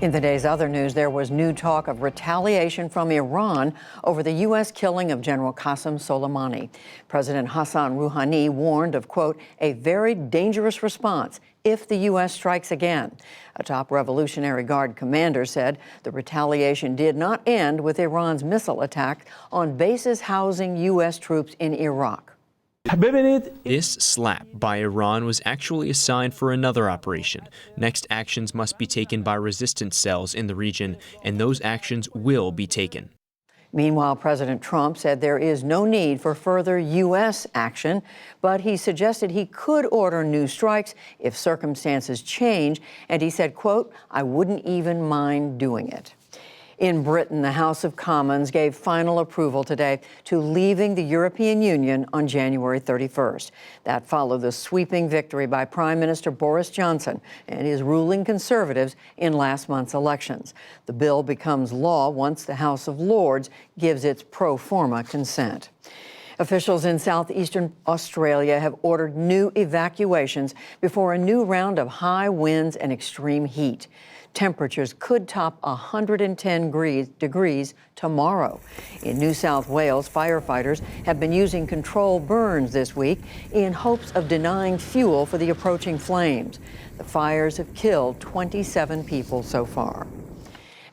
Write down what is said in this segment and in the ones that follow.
In the day's other news, there was new talk of retaliation from Iran over the U.S. killing of General Qasem Soleimani. President Hassan Rouhani warned of, quote, a very dangerous response if the U.S. strikes again. A top Revolutionary Guard commander said the retaliation did not end with Iran's missile attack on bases housing U.S. troops in Iraq. This slap by Iran was actually a sign for another operation. Next actions must be taken by resistance cells in the region, and those actions will be taken. Meanwhile, President Trump said there is no need for further U.S. action, but he suggested he could order new strikes if circumstances change, and he said, quote, I wouldn't even mind doing it. In Britain, the House of Commons gave final approval today to leaving the European Union on January 31st. That followed the sweeping victory by Prime Minister Boris Johnson and his ruling Conservatives in last month's elections. The bill becomes law once the House of Lords gives its pro forma consent. Officials in southeastern Australia have ordered new evacuations before a new round of high winds and extreme heat. Temperatures could top 110 degrees tomorrow. In New South Wales, firefighters have been using controlled burns this week in hopes of denying fuel for the approaching flames. The fires have killed 27 people so far.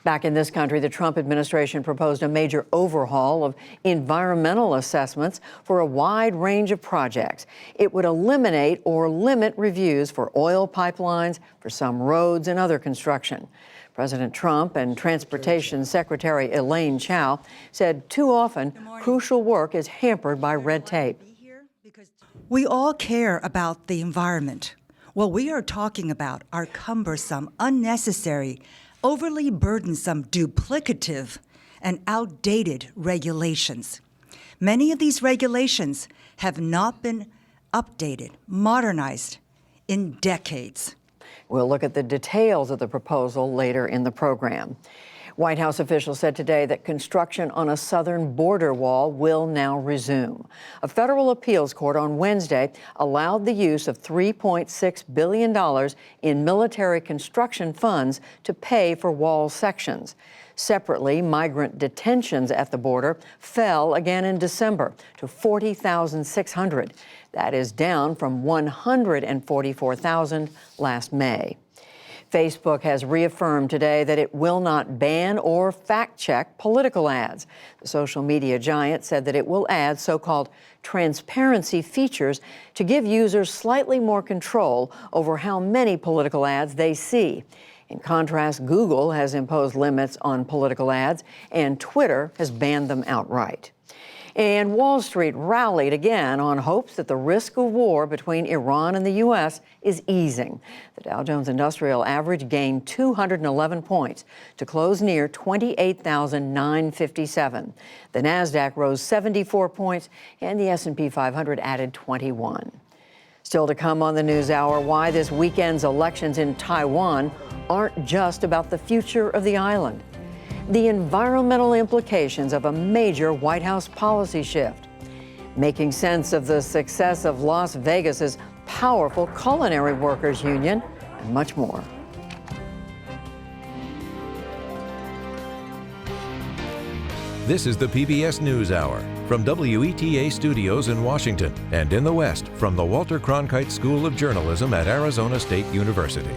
Back in this country, the Trump administration proposed a major overhaul of environmental assessments for a wide range of projects. It would eliminate or limit reviews for oil pipelines, for some roads and other construction. President Trump and Transportation Secretary Elaine Chao said too often crucial work is hampered by red tape. We all care about the environment. What we are talking about are cumbersome, unnecessary, overly burdensome, duplicative, and outdated regulations. Many of these regulations have not been updated, modernized in decades. We'll look at the details of the proposal later in the program. White House officials said today that construction on a southern border wall will now resume. A federal appeals court on Wednesday allowed the use of $3.6 billion in military construction funds to pay for wall sections. Separately, migrant detentions at the border fell again in December to 40,600. That is down from 144,000 last May. Facebook has reaffirmed today that it will not ban or fact-check political ads. The social media giant said that it will add so-called transparency features to give users slightly more control over how many political ads they see. In contrast, Google has imposed limits on political ads, and Twitter has banned them outright. And Wall Street rallied again on hopes that the risk of war between Iran and the U.S. is easing. The Dow Jones Industrial Average gained 211 points to close near 28,957. The Nasdaq rose 74 points, and the S&P 500 added 21. Still to come on the NewsHour, why this weekend's elections in Taiwan aren't just about the future of the island. The environmental implications of a major White House policy shift, making sense of the success of Las Vegas's powerful culinary workers union, and much more. This is the PBS NewsHour from WETA Studios in Washington and in the West from the Walter Cronkite School of Journalism at Arizona State University.